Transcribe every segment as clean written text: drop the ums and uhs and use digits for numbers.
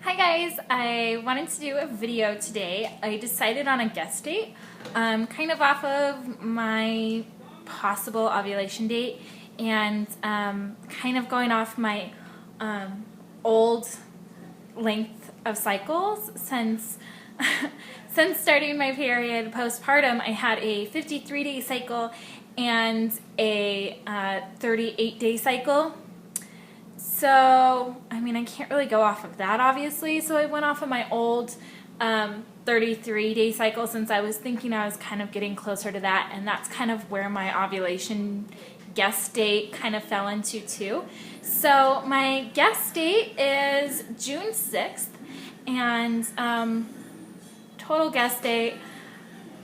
Hi guys, I wanted to do a video today. I decided on a guest date, kind of off of my possible ovulation date and kind of going off my old length of cycles since since starting my period postpartum. I had a 53-day cycle and a 38-day cycle. So, I mean, I can't really go off of that, obviously. So I went off of my old 33-day cycle since I was thinking I was kind of getting closer to that. And that's kind of where my ovulation guest date kind of fell into too. So my guest date is June 6th. And total guest date,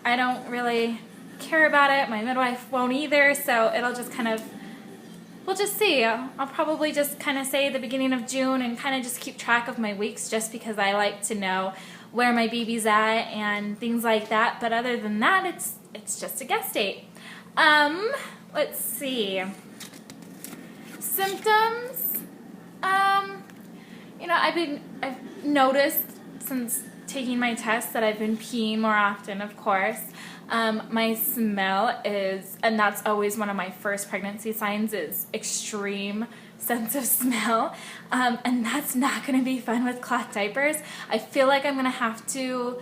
I don't really care about it. My midwife won't either. So it'll just kind of... we'll just see. I'll probably just kind of say the beginning of June and kind of just keep track of my weeks just because I like to know where my baby's at and things like that. But other than that, it's just a guest date. Let's see. Symptoms. I've noticed since taking my test that I've been peeing more often, of course. My smell is, and that's always one of my first pregnancy signs, is extreme sense of smell. And that's not going to be fun with cloth diapers. I feel like I'm going to have to,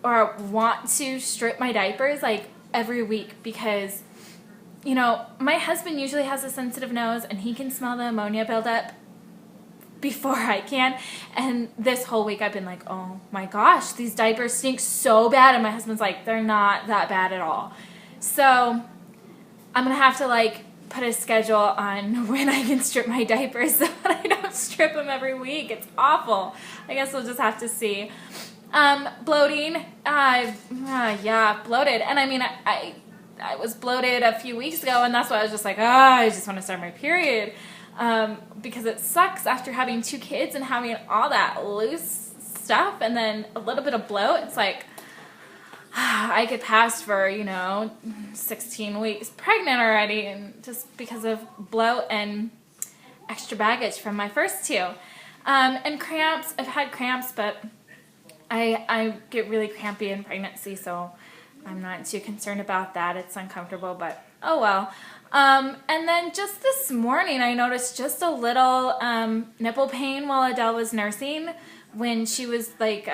or want to, strip my diapers like every week because, you know, my husband usually has a sensitive nose and he can smell the ammonia buildup before I can, and this whole week I've been like, oh my gosh, these diapers stink so bad, and my husband's like, they're not that bad at all. So I'm gonna have to like put a schedule on when I can strip my diapers so that I don't strip them every week. It's awful. I guess we'll just have to see. Bloating, yeah, bloated, and I mean I was bloated a few weeks ago, and that's why I was just like, I just want to start my period. Because it sucks after having 2 kids and having all that loose stuff and then a little bit of bloat. It's like, I could pass for, 16 weeks pregnant already, and just because of bloat and extra baggage from my first 2. And cramps, I've had cramps, but I get really crampy in pregnancy, so I'm not too concerned about that. It's uncomfortable, but oh well. And then just this morning, I noticed just a little nipple pain while Adele was nursing when she was like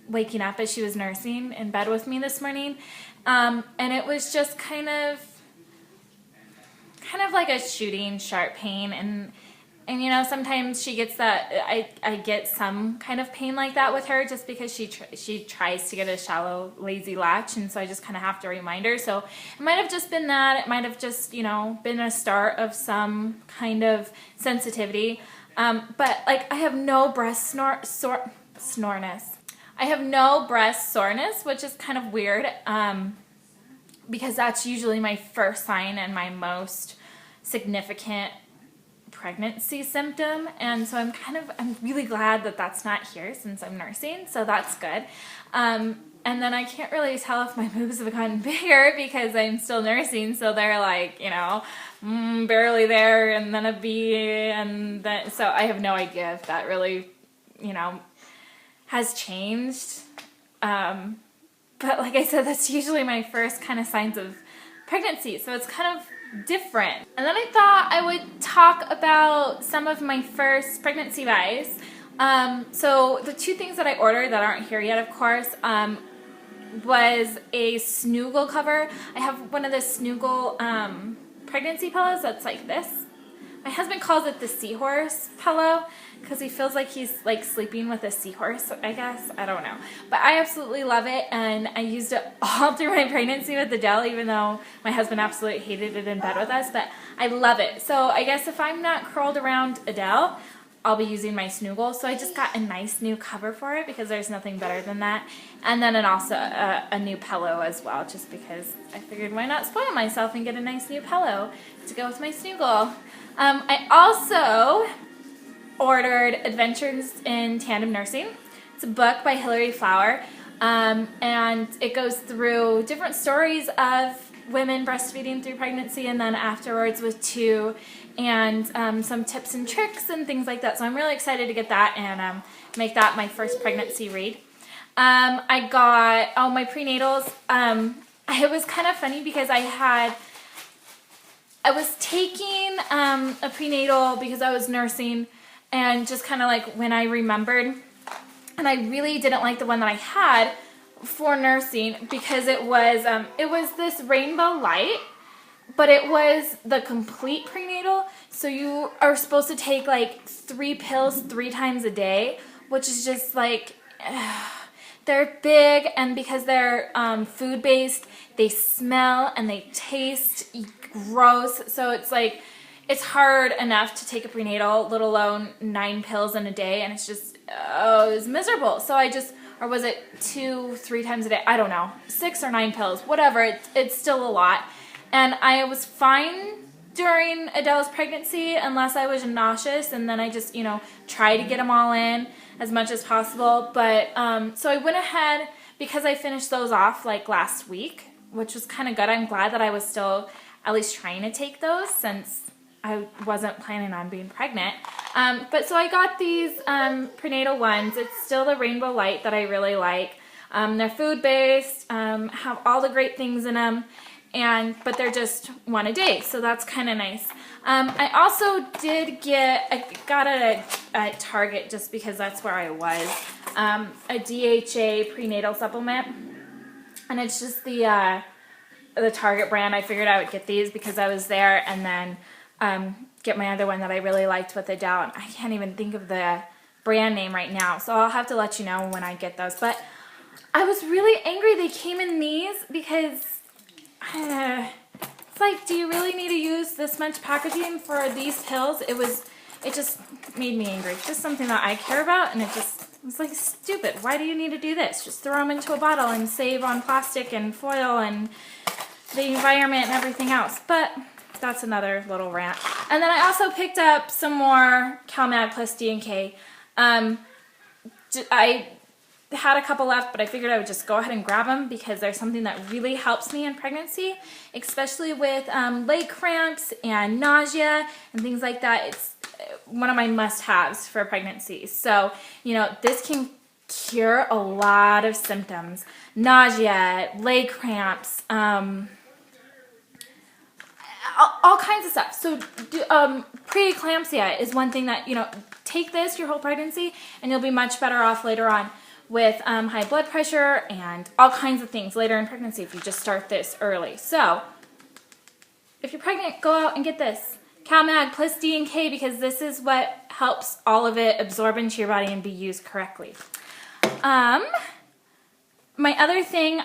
waking up as she was nursing in bed with me this morning. And it was just kind of like a shooting sharp pain. And sometimes she gets that, I get some kind of pain like that with her just because she tries to get a shallow, lazy latch, and so I just kind of have to remind her. So it might have just been that. It might have just, been a start of some kind of sensitivity. But like I have no breast soreness. I have no breast soreness, which is kind of weird because that's usually my first sign and my most significant pregnancy symptom, and so I'm really glad that that's not here since I'm nursing, so that's good. And then I can't really tell if my boobs have gotten bigger because I'm still nursing, so they're like, barely there, and then a B, and then, so I have no idea if that really, has changed. But like I said, that's usually my first kind of signs of pregnancy, so it's kind of different. And then I thought I would talk about some of my first pregnancy buys. So the 2 things that I ordered that aren't here yet, of course, was a Snoogle cover. I have one of the Snoogle pregnancy pillows that's like this. My husband calls it the seahorse pillow because he feels like he's like sleeping with a seahorse, I guess. I don't know. But I absolutely love it, and I used it all through my pregnancy with Adele, even though my husband absolutely hated it in bed with us. But I love it. So I guess if I'm not curled around Adele, I'll be using my Snoogle. So I just got a nice new cover for it because there's nothing better than that. And then also a new pillow as well, just because I figured why not spoil myself and get a nice new pillow to go with my Snoogle. I also ordered Adventures in Tandem Nursing. It's a book by Hilary Flower, and it goes through different stories of women breastfeeding through pregnancy, and then afterwards with 2 and some tips and tricks and things like that. So I'm really excited to get that and make that my first pregnancy read. I got my prenatals. It was kind of funny because I was taking a prenatal because I was nursing, and just kind of like when I remembered, and I really didn't like the one that I had for nursing because it was this rainbow light, but it was the complete prenatal. So you are supposed to take like 3 pills 3 times a day, which is just like, they're big, and because they're food-based, they smell and they taste gross. So it's like, it's hard enough to take a prenatal, let alone 9 pills in a day, and it's just, it was miserable. So or was it 2, 3 times a day? I don't know, 6 or 9 pills, whatever. It's still a lot. And I was fine during Adele's pregnancy unless I was nauseous, and then I just, try to get them all in as much as possible. But so I went ahead, because I finished those off like last week, which was kind of good. I'm glad that I was still at least trying to take those since I wasn't planning on being pregnant. But so I got these prenatal ones. It's still the rainbow light that I really like. They're food-based, have all the great things in them, but they're just 1 a day, so that's kind of nice. I also I got it at Target just because that's where I was, a DHA prenatal supplement, and it's just the Target brand. I figured I would get these because I was there, and then get my other one that I really liked with Adele. I can't even think of the brand name right now, so I'll have to let you know when I get those. But I was really angry they came in these because it's like, do you really need to use this much packaging for these pills? It just made me angry. It's just something that I care about, and it was like, stupid. Why do you need to do this? Just throw them into a bottle and save on plastic and foil and the environment and everything else. But that's another little rant. And then I also picked up some more CalMag plus D&K. I had a couple left, but I figured I would just go ahead and grab them because there's something that really helps me in pregnancy, especially with leg cramps and nausea and things like that. It's one of my must-haves for pregnancy. So, this can cure a lot of symptoms. Nausea, leg cramps, all kinds of stuff. So preeclampsia is one thing that, take this your whole pregnancy and you'll be much better off later on with high blood pressure and all kinds of things later in pregnancy if you just start this early. So if you're pregnant, go out and get this. CalMag plus D&K, because this is what helps all of it absorb into your body and be used correctly. My other thing,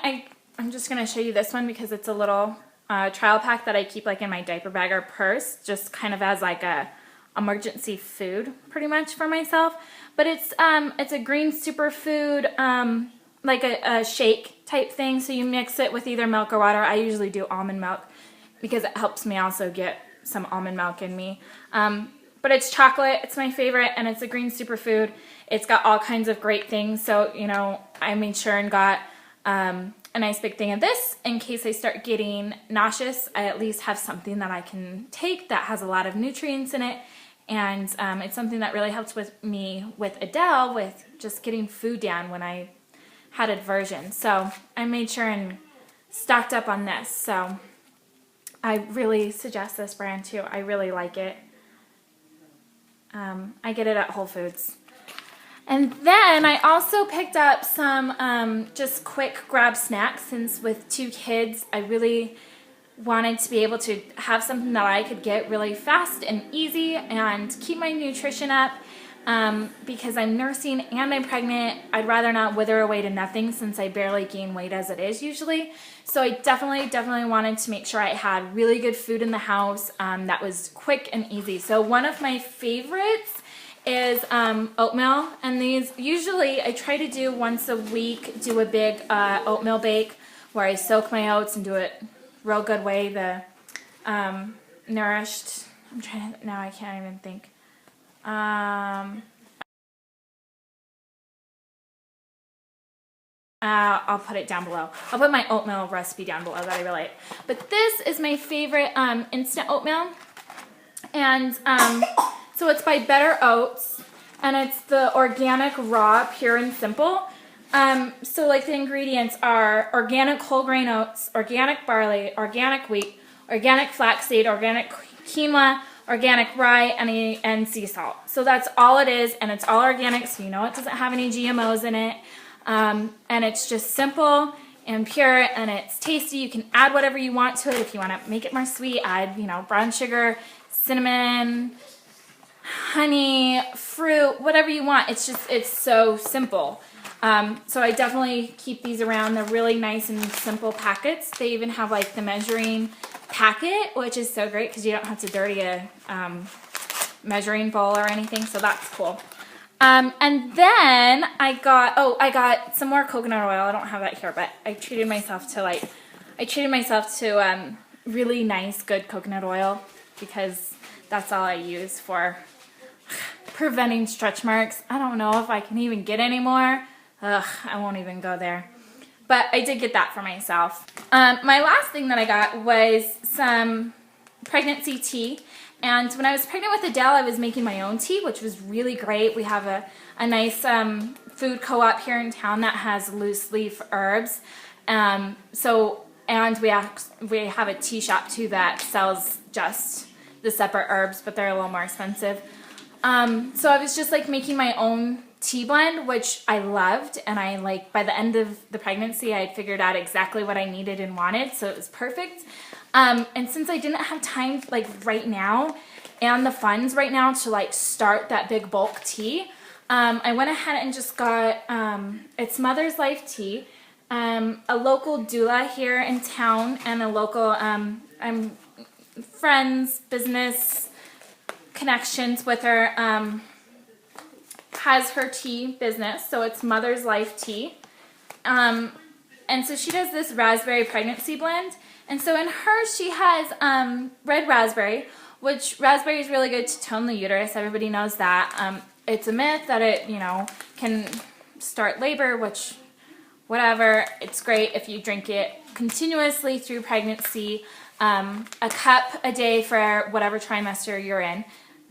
I'm just going to show you this one because it's a little trial pack that I keep like in my diaper bag or purse, just kind of as like a emergency food pretty much for myself. But it's a green superfood, like a shake type thing. So you mix it with either milk or water. I usually do almond milk because it helps me also get some almond milk in me. But it's chocolate. It's my favorite, and it's a green superfood. It's got all kinds of great things. So, I made sure and got a nice big thing of this in case I start getting nauseous. I at least have something that I can take that has a lot of nutrients in it. And it's something that really helped with Adele with just getting food down when I had aversion. So I made sure and stocked up on this. So I really suggest this brand too. I really like it. I get it at Whole Foods. And then I also picked up some just quick grab snacks, since with 2 kids, I really wanted to be able to have something that I could get really fast and easy and keep my nutrition up. Because I'm nursing and I'm pregnant, I'd rather not wither away to nothing since I barely gain weight as it is usually. So I definitely wanted to make sure I had really good food in the house that was quick and easy. So one of my favorites is oatmeal, and these usually I try to do once a week, do a big oatmeal bake where I soak my oats and do it real good way, the nourished, now I can't even think. I'll put it down below. I'll put my oatmeal recipe down below that I really like. But this is my favorite instant oatmeal. And so it's by Better Oats, and it's the organic, raw, pure, and simple. So like the ingredients are organic whole grain oats, organic barley, organic wheat, organic flaxseed, organic quinoa, organic rye, and sea salt. So that's all it is, and it's all organic, so you know it doesn't have any GMOs in it. And it's just simple and pure, and it's tasty. You can add whatever you want to it. If you want to make it more sweet, add, brown sugar, cinnamon, honey, fruit, whatever you want. It's so simple. So I definitely keep these around. They're really nice and simple packets. They even have like the measuring packet, which is so great because you don't have to dirty a measuring bowl or anything. So that's cool. And then I got some more coconut oil. I don't have that here, but I treated myself to really nice, good coconut oil because that's all I use for preventing stretch marks. I don't know if I can even get any more. Ugh, I won't even go there. But I did get that for myself. My last thing that I got was some pregnancy tea. And when I was pregnant with Adele, I was making my own tea, which was really great. We have a nice food co-op here in town that has loose leaf herbs. And we have a tea shop too that sells just the separate herbs, but they're a little more expensive. So I was just like making my own tea blend, which I loved, and by the end of the pregnancy I had figured out exactly what I needed and wanted, so it was perfect. And since I didn't have time right now and the funds right now to start that big bulk tea, I went ahead and just got it's Mother's Life tea, a local doula here in town, and a local friends, business connections with her, has her tea business, so it's Mother's Life tea. And so she does this raspberry pregnancy blend. And so in hers, she has red raspberry, which raspberry is really good to tone the uterus. Everybody knows that. It's a myth that it, can start labor, which, whatever. It's great if you drink it continuously through pregnancy. A cup a day for whatever trimester you're in.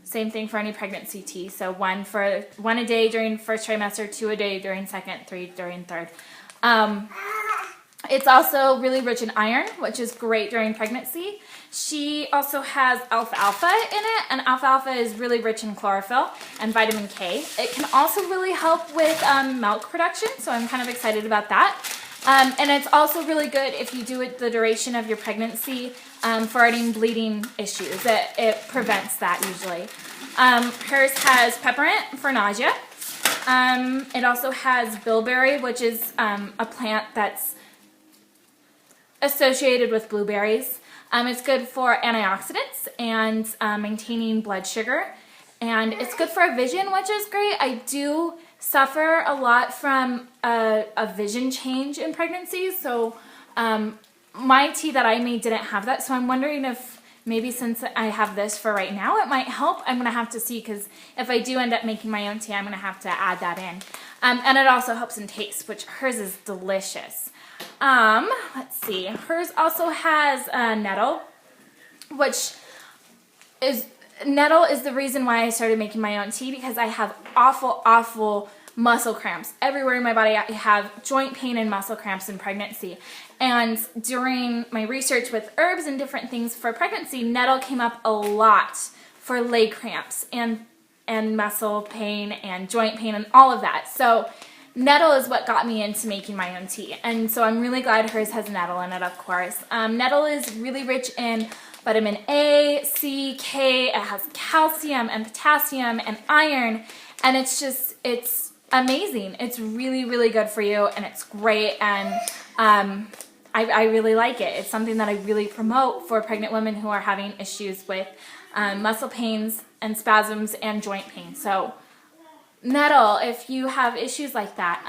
Same thing for any pregnancy tea. So one a day during first trimester, 2 a day during second, 3 during third. It's also really rich in iron, which is great during pregnancy. She also has alfalfa in it, and alfalfa is really rich in chlorophyll and vitamin K. It can also really help with milk production, so I'm kind of excited about that. And it's also really good if you do it the duration of your pregnancy for any bleeding issues. It prevents that usually. Hers has peppermint for nausea. It also has bilberry, which is a plant that's associated with blueberries. It's good for antioxidants and maintaining blood sugar. And it's good for vision, which is great. I do suffer a lot from a vision change in pregnancy. So my tea that I made didn't have that. So I'm wondering if maybe since I have this for right now, it might help. I'm going to have to see, because if I do end up making my own tea, I'm going to have to add that in. And it also helps in taste, which hers is delicious. Let's see. Hers also has nettle, which is the reason why I started making my own tea, because I have awful muscle cramps everywhere in my body. I have joint pain and muscle cramps in pregnancy. And during my research with herbs and different things for pregnancy, nettle came up a lot for leg cramps and muscle pain and joint pain and all of that. So nettle is what got me into making my own tea. And so I'm really glad hers has nettle in it, of course. Nettle is really rich in vitamin A, C, K. It has calcium and potassium and iron. And it's amazing. It's really, really good for you, and it's great. And I really like it. It's something that I really promote for pregnant women who are having issues with muscle pains and spasms and joint pain. So nettle, if you have issues like that.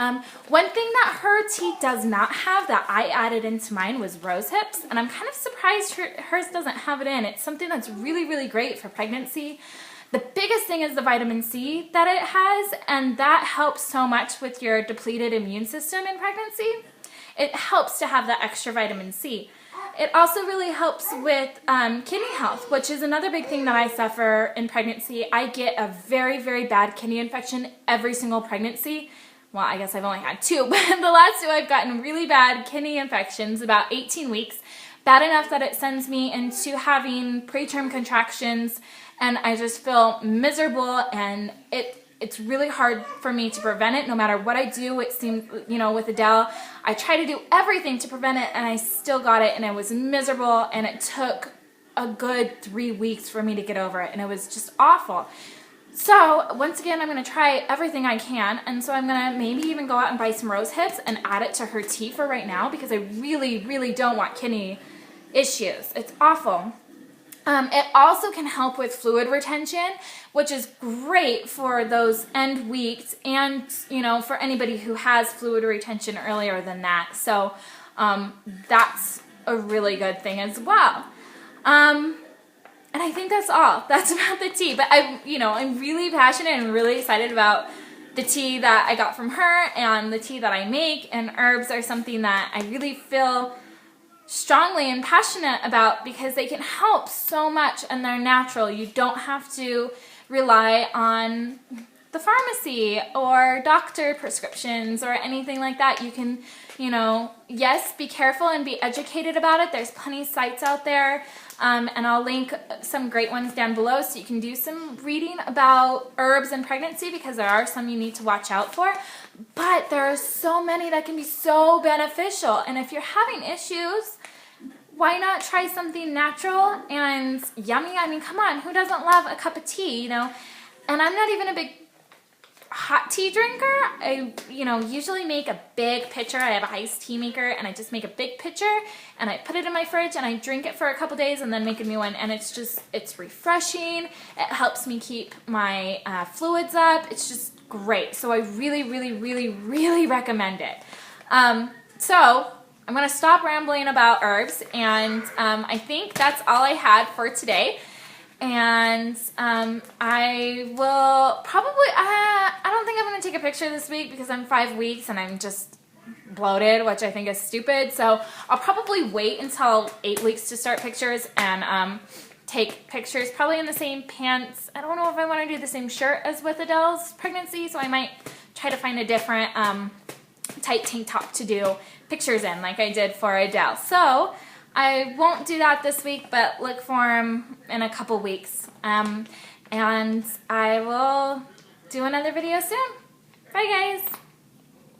One thing that her tea does not have that I added into mine was rose hips, and I'm kind of surprised hers doesn't have it in. It's something that's really, really great for pregnancy. The biggest thing is the vitamin C that it has, and that helps so much with your depleted immune system in pregnancy. It helps to have that extra vitamin C. It also really helps with kidney health, which is another big thing that I suffer in pregnancy. I get a very, very bad kidney infection every single pregnancy. Well, I guess I've only had 2, but the last 2 I've gotten really bad kidney infections about 18 weeks. Bad enough that it sends me into having preterm contractions, and I just feel miserable, and it's really hard for me to prevent it no matter what I do. It seems, you know, with Adele, I try to do everything to prevent it, and I still got it, and I was miserable, and it took a good 3 weeks for me to get over it, and it was just awful. So once again, I'm going to try everything I can, and so I'm going to maybe even go out and buy some rose hips and add it to her tea for right now, because I really, really don't want kidney issues. It's awful. It also can help with fluid retention, which is great for those end weeks and, you know, for anybody who has fluid retention earlier than that. So that's a really good thing as well. And I think that's all. That's about the tea. But I'm really passionate and really excited about the tea that I got from her and the tea that I make. And herbs are something that I really feel strongly and passionate about because they can help so much and they're natural. You don't have to rely on the pharmacy or doctor prescriptions or anything like that. You can, yes, be careful and be educated about it. There's plenty of sites out there, and I'll link some great ones down below so you can do some reading about herbs and pregnancy, because there are some you need to watch out for. But there are so many that can be so beneficial, and if you're having issues, why not try something natural and yummy? I mean, come on, who doesn't love a cup of tea, And I'm not even a big hot tea drinker. I, usually make a big pitcher. I have an iced tea maker, and I just make a big pitcher, and I put it in my fridge, and I drink it for a couple days, and then make a new one, and it's refreshing. It helps me keep my fluids up. It's just great. So I really, really, really, really recommend it. So I'm going to stop rambling about herbs, and I think that's all I had for today. And I will probably, I don't think I'm going to take a picture this week because I'm 5 weeks and I'm just bloated, which I think is stupid. So I'll probably wait until 8 weeks to start pictures and take pictures probably in the same pants. I don't know if I want to do the same shirt as with Adele's pregnancy, so I might try to find a different tight tank top to do pictures in like I did for Adele. So I won't do that this week, but look for them in a couple weeks. And I will do another video soon. Bye, guys.